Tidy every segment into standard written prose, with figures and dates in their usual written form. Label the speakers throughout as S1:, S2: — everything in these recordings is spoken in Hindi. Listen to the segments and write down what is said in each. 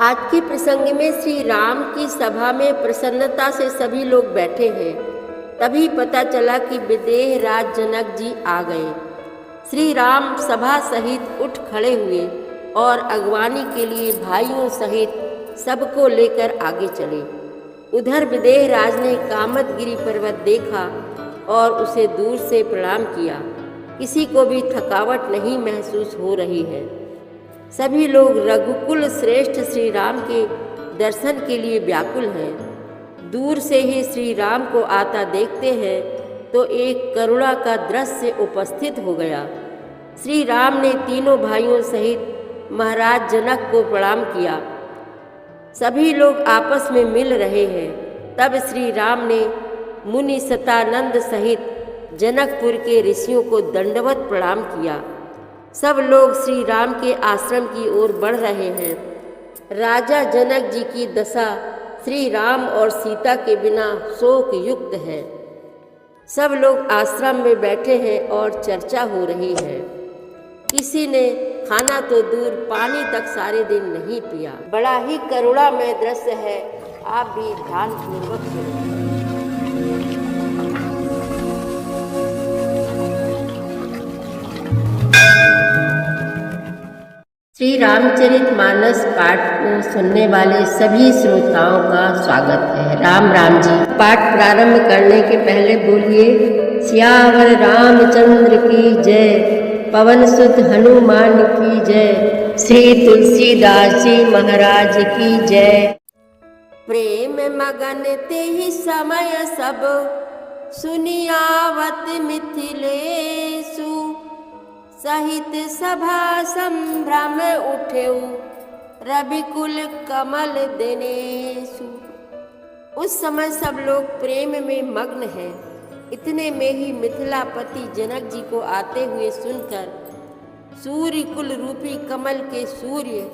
S1: आज के प्रसंग में श्री राम की सभा में प्रसन्नता से सभी लोग बैठे हैं। तभी पता चला कि विदेह राज जनक जी आ गए। श्री राम सभा सहित उठ खड़े हुए और अगवानी के लिए भाइयों सहित सबको लेकर आगे चले। उधर विदेह राज ने कामदगिरि पर्वत देखा और उसे दूर से प्रणाम किया। किसी को भी थकावट नहीं महसूस हो रही है। सभी लोग रघुकुल श्रेष्ठ श्री राम के दर्शन के लिए व्याकुल हैं। दूर से ही श्री राम को आता देखते हैं तो एक करुणा का दृश्य उपस्थित हो गया। श्री राम ने तीनों भाइयों सहित महाराज जनक को प्रणाम किया। सभी लोग आपस में मिल रहे हैं। तब श्री राम ने मुनि सतानंद सहित जनकपुर के ऋषियों को दंडवत प्रणाम किया। सब लोग श्री राम के आश्रम की ओर बढ़ रहे हैं। राजा जनक जी की दशा श्री राम और सीता के बिना शोक युक्त है। सब लोग आश्रम में बैठे हैं और चर्चा हो रही है। किसी ने खाना तो दूर पानी तक सारे दिन नहीं पिया। बड़ा ही करुणामय दृश्य है। आप भी ध्यानपूर्वक सुनें। श्री रामचरितमानस पाठ को सुनने वाले सभी श्रोताओं का स्वागत है। राम राम जी। पाठ प्रारंभ करने के पहले बोलिए सियावर रामचंद्र की जय, पवन सुत हनुमान की जय, श्री तुलसीदास जी महाराज की जय। प्रेम मगन ते ही समय सब, सुनियावत मिथिलेषु, सहित सभा संभ्रम उठेउ, रविकुल कमल दिनेषु। उस समय सब लोग प्रेम में मग्न हैं। इतने में ही मिथिलापति जनक जी को आते हुए सुनकर सूर्य कुल रूपी कमल के सूर्य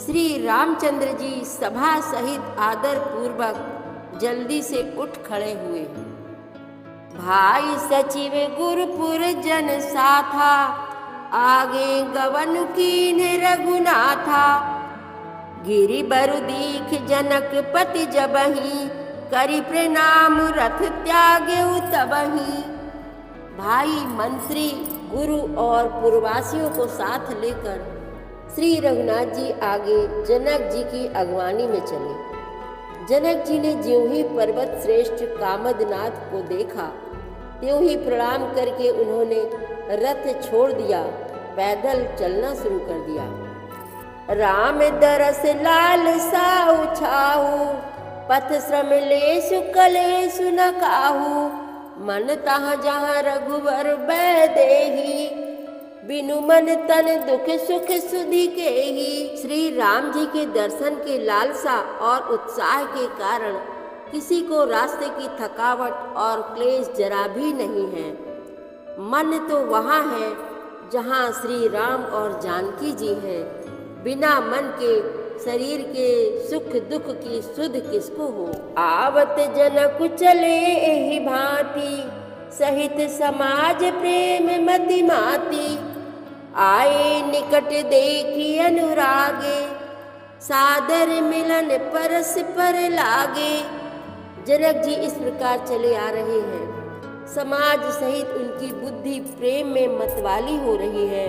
S1: श्री रामचंद्र जी सभा सहित आदर पूर्वक जल्दी से उठ खड़े हुए। भाई सचिव गुरुपुर जन साथा, आगे गवन कीन रघुनाथा, गिरि बरु दीख जनक पति जबहि, करि प्रणाम रथ त्यागेउ तबहि। भाई मंत्री गुरु और पुरवासियों को साथ लेकर श्री रघुनाथ जी आगे जनक जी की अगवानी में चले। जनक जी ने ज्यों ही पर्वत श्रेष्ठ कामदनाथ को देखा त्यों ही प्रणाम करके उन्होंने रथ छोड़ दिया, पैदल चलना शुरू कर दिया। राम दरस लाल साउ छाहू, पथ श्रम लेसु कलेसु न काहू, मन तहाँ जहाँ रघुवर बैदेही, बिनु मन तन दुख सुख सुधि के ही। श्री राम जी के दर्शन के लालसा और उत्साह के कारण किसी को रास्ते की थकावट और क्लेश जरा भी नहीं है। मन तो वहाँ है जहाँ श्री राम और जानकी जी हैं। बिना मन के शरीर के सुख दुख की सुध किसको हो। आवत जनक चले एहि भांति, सहित समाज प्रेम मति माती, आए निकट देखी अनुरागे, सादर मिलन परस पर लागे। जनक जी इस प्रकार चले आ रहे हैं। समाज सहित उनकी बुद्धि प्रेम में मतवाली हो रही है।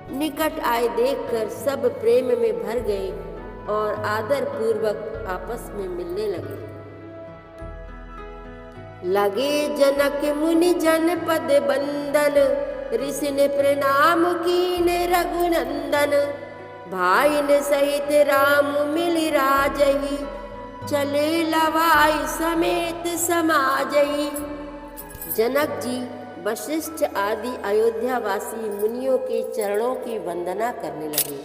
S1: निकट आए देखकर सब प्रेम में भर गए और आदर पूर्वक आपस में मिलने लगे। लगे जनक मुनि जन पद बंदन, ऋषि ने प्रणाम कीन रघुनंदन, भाई ने सहित राम मिलि राजहि, चले लवाई समेत समाजहि। जनक जी वशिष्ठ आदि अयोध्यावासी मुनियों के चरणों की वंदना करने लगे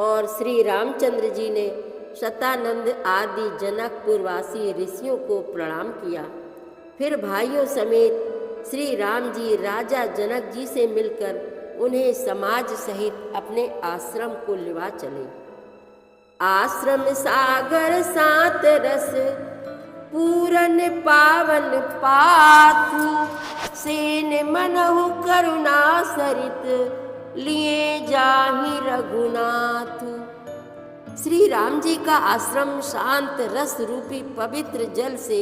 S1: और श्री रामचंद्र जी ने शतानंद आदि जनकपुरवासी ऋषियों को प्रणाम किया। फिर भाइयों समेत श्री राम जी राजा जनक जी से मिलकर उन्हें समाज सहित अपने आश्रम को लिवा चले। आश्रम सागर सात रस, पूरन पावन पाथु, सेन मनहु करुणा सरित, लिए जाहि रघुनाथ। श्री राम जी का आश्रम शांत रस रूपी पवित्र जल से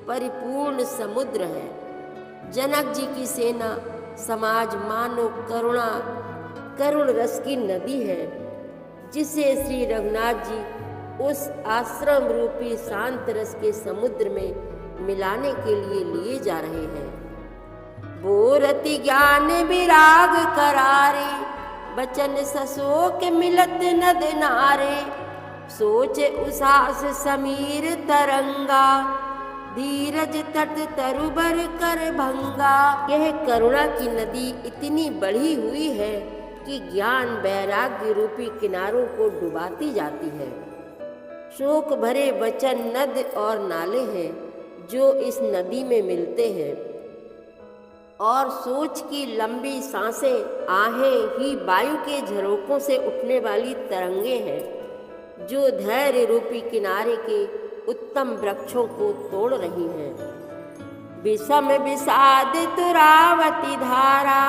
S1: परिपूर्ण समुद्र है। जनक जी की सेना समाज मानो करुण रस की नदी है, जिसे श्री रघुनाथ जी उस आश्रम रूपी शांत रस के समुद्र में मिलाने के लिए जा रहे हैं। बोरति ज्ञान विराग करारे, बचन सशोक मिलत नद नारे। सोच उसास समीर तरंगा, धीरज तट तरुबर कर भंगा। यह करुणा की नदी इतनी बढ़ी हुई है कि ज्ञान वैराग्य रूपी किनारों को डुबाती जाती है। शोक भरे वचन नद और नाले हैं जो इस नदी में मिलते हैं, और सोच की लंबी सांसें आहें ही वायु के झरोकों से उठने वाली तरंगे हैं जो धैर्य रूपी किनारे के उत्तम वृक्षों को तोड़ रही हैं। विषम विषाद तुरावती धारा,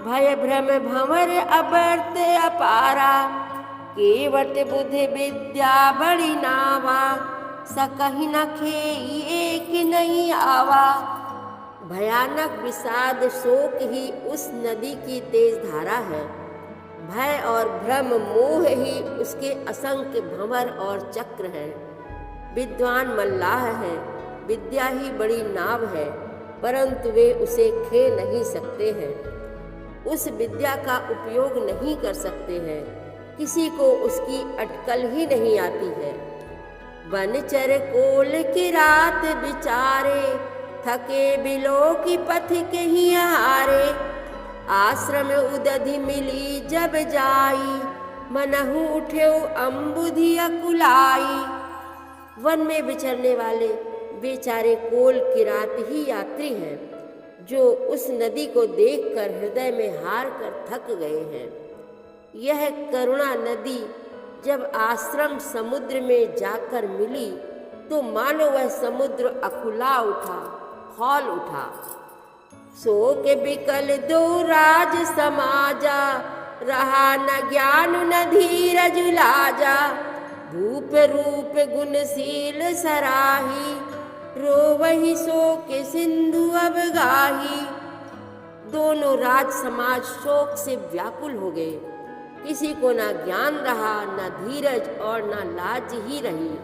S1: भय भ्रम भंवर अवर्त अपारा। केवट बुद्धि विद्या बड़ी नावा, सकहि न खेई एक नहीं आवा। भयानक विषाद शोक ही उस नदी की तेज धारा है। भय और भ्रम मोह ही उसके असंख्य भंवर और चक्र हैं। विद्वान मल्लाह है, विद्या ही बड़ी नाव है, परंतु वे उसे खे नहीं सकते हैं, उस विद्या का उपयोग नहीं कर सकते हैं। किसी को उसकी अटकल ही नहीं आती है। वनचर कोल की रात बिचारे, थके बिलो की पथ के ही हारे। आश्रम उदधि मिली जब जाई, मनहु उठे अम्बुधि अकुलाई। वन में विचरने वाले बेचारे कोल की रात ही यात्री हैं, जो उस नदी को देखकर हृदय में हार कर थक गए हैं। यह करुणा नदी जब आश्रम समुद्र में जाकर मिली तो मानो वह समुद्र अकुला उठा, खौल उठा। सो के बिकल दो राज समाजा, रहा न ज्ञान न धीरज लाजा। भूप रूप गुणशील सराही, रोवहि सो के सिंधु अब गाही। दोनों राज समाज शोक से व्याकुल हो गए। किसी को ना ज्ञान रहा, ना धीरज और ना लाज ही रही।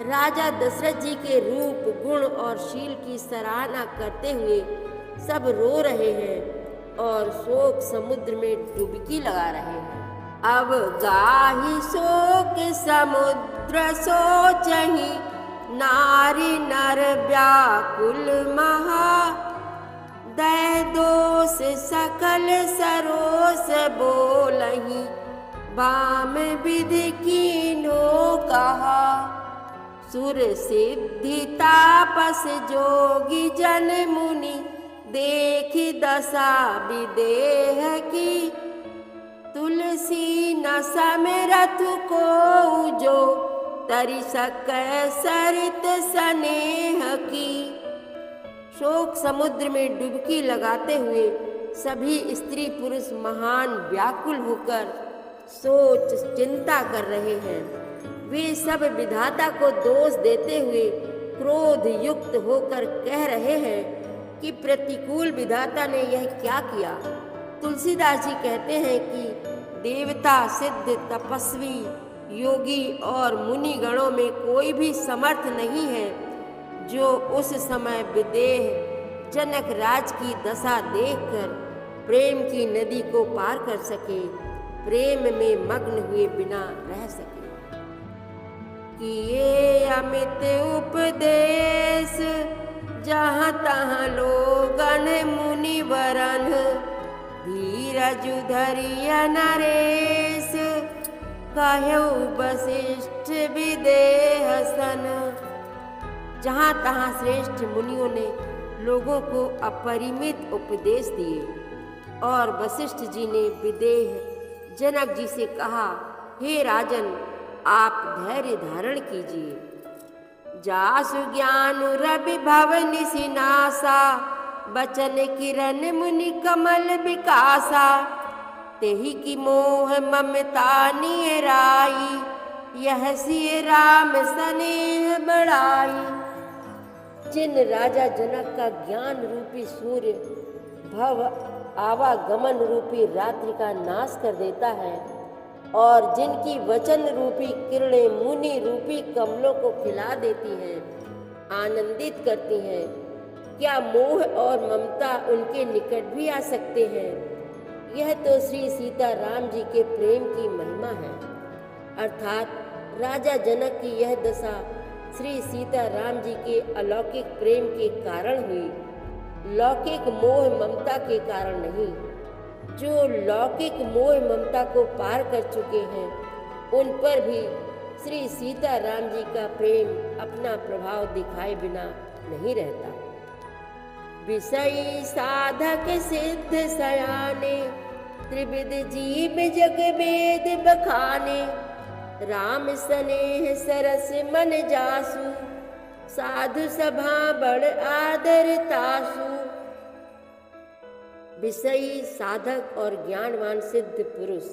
S1: राजा दशरथ जी के रूप गुण और शील की सराहना करते हुए सब रो रहे हैं और शोक समुद्र में डुबकी लगा रहे हैं। अब गाही शोक समुद्र सोचहि, नारी नर व्याकुल महा। दै दोष सकल सरोस बोलहि, बाम विधि कीन्हो कहा। सुर सिद्धि तापस जोगी जन मुनि, देखि दशा विदेह की। तुलसी न समरथ को जो, तरि सकै सरित स्नेह की। शोक समुद्र में डुबकी लगाते हुए सभी स्त्री पुरुष महान व्याकुल होकर सोच चिंता कर रहे हैं। वे सब विधाता को दोष देते हुए क्रोध युक्त होकर कह रहे हैं कि प्रतिकूल विधाता ने यह क्या किया। तुलसीदास जी कहते हैं कि देवता, सिद्ध, तपस्वी, योगी और मुनि गणों में कोई भी समर्थ नहीं है जो उस समय विदेह जनक राज की दशा देखकर प्रेम की नदी को पार कर सके, प्रेम में मग्न हुए बिना रह सके। किए अमित उपदेश, जहाँ तहाँ लोगन मुनि वरन। धीरज धरिय नरेश, कहु वशिष्ठ विदेह सन। जहाँ तहाँ श्रेष्ठ मुनियों ने लोगों को अपरिमित उपदेश दिए और वशिष्ठ जी ने विदेह जनक जी से कहा, हे राजन, आप धैर्य धारण कीजिए। जासु ज्ञान रवि भवन सिनासा, बचन किरण मुनि कमल विकासा। तेहि की मोह ममता नियराई, यह सिय राम स्नेह बढ़ाई। जिन राजा जनक का ज्ञान रूपी सूर्य भव आवागमन रूपी रात्रि का नाश कर देता है और जिनकी वचन रूपी किरणें मुनि रूपी कमलों को खिला देती हैं, आनंदित करती हैं, क्या मोह और ममता उनके निकट भी आ सकते हैं? यह तो श्री सीता राम जी के प्रेम की महिमा है। अर्थात राजा जनक की यह दशा श्री सीता राम जी के अलौकिक प्रेम के कारण हुई, लौकिक मोह ममता के कारण नहीं। जो लौकिक मोह ममता को पार कर चुके हैं, उन पर भी श्री सीता राम जी का प्रेम अपना प्रभाव दिखाए बिना नहीं रहता। विषयी साधक सिद्ध सयाने, त्रिविध जीव जग वेद बखाने। राम स्नेह सरस मन जासु, साधु सभा बड़ आदर तासु। विषयी साधक और ज्ञानवान सिद्ध पुरुष,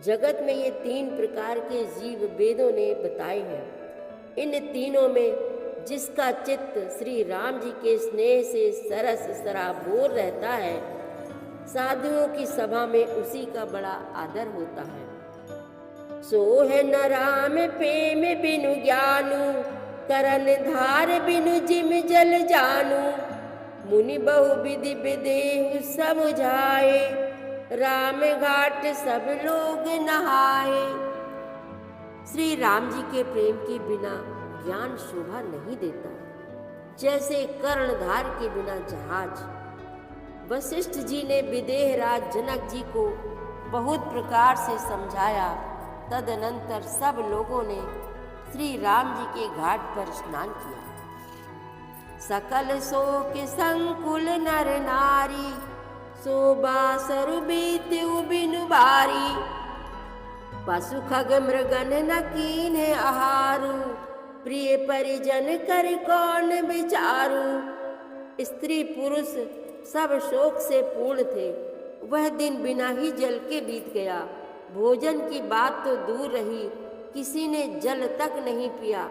S1: जगत में ये 3 प्रकार के जीव वेदों ने बताए हैं। इन तीनों में जिसका चित्त श्री राम जी के स्नेह से सरस सराबोर रहता है, साधुओं की सभा में उसी का बड़ा आदर होता है। सो है न राम प्रेम बिनु ज्ञानु, करन धार बिनु जिम जल जानू। मुनि बहु विधि विदेहु समझाए, राम घाट सब लोग नहाए। श्री राम जी के प्रेम के बिना ज्ञान शोभा नहीं देता, जैसे कर्णधार के बिना जहाज। वशिष्ठ जी ने विदेह राज जनक जी को बहुत प्रकार से समझाया। तदनंतर सब लोगों ने श्री राम जी के घाट पर स्नान किया। सकल शोक संकुल नर नारी, शोभा सरु बीत्यु बिनु बारी। पशु खग मृगन न कीन्हे आहारू, प्रिय परिजन कर कौन विचारू। स्त्री पुरुष सब शोक से पूर्ण थे। वह दिन बिना ही जल के बीत गया। भोजन की बात तो दूर रही, किसी ने जल तक नहीं पिया।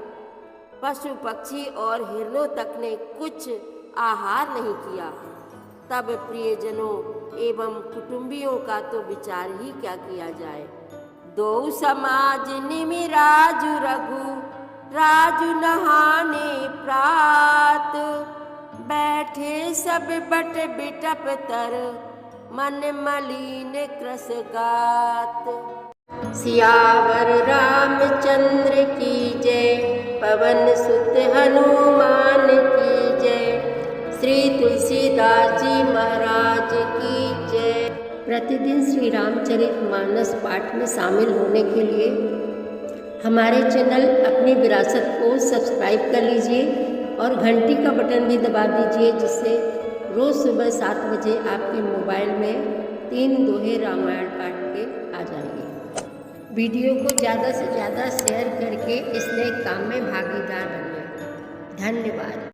S1: पशु पक्षी और हिरणों तक ने कुछ आहार नहीं किया। तब प्रियजनों एवं कुटुंबियों का तो विचार ही क्या किया जाए। दो समाज निमि राजु रघु, राजु नहाने प्रात। बैठे सब बट बिटप तर, मन मलिन कृस गात। सियावर रामचंद्र की जय, पवन सुत हनुमान की जय। श्री तुलसीदास जी महाराज की जय। प्रतिदिन श्री रामचरितमानस पाठ में शामिल होने के लिए हमारे चैनल अपनी विरासत को सब्सक्राइब कर लीजिए और घंटी का बटन भी दबा दीजिए, जिससे रोज़ सुबह 7 बजे आपके मोबाइल में 3 दोहे रामायण पाठ के आ जाएंगे। वीडियो को ज़्यादा से ज़्यादा शेयर करके इस नए काम में भागीदार बनिए। धन्यवाद।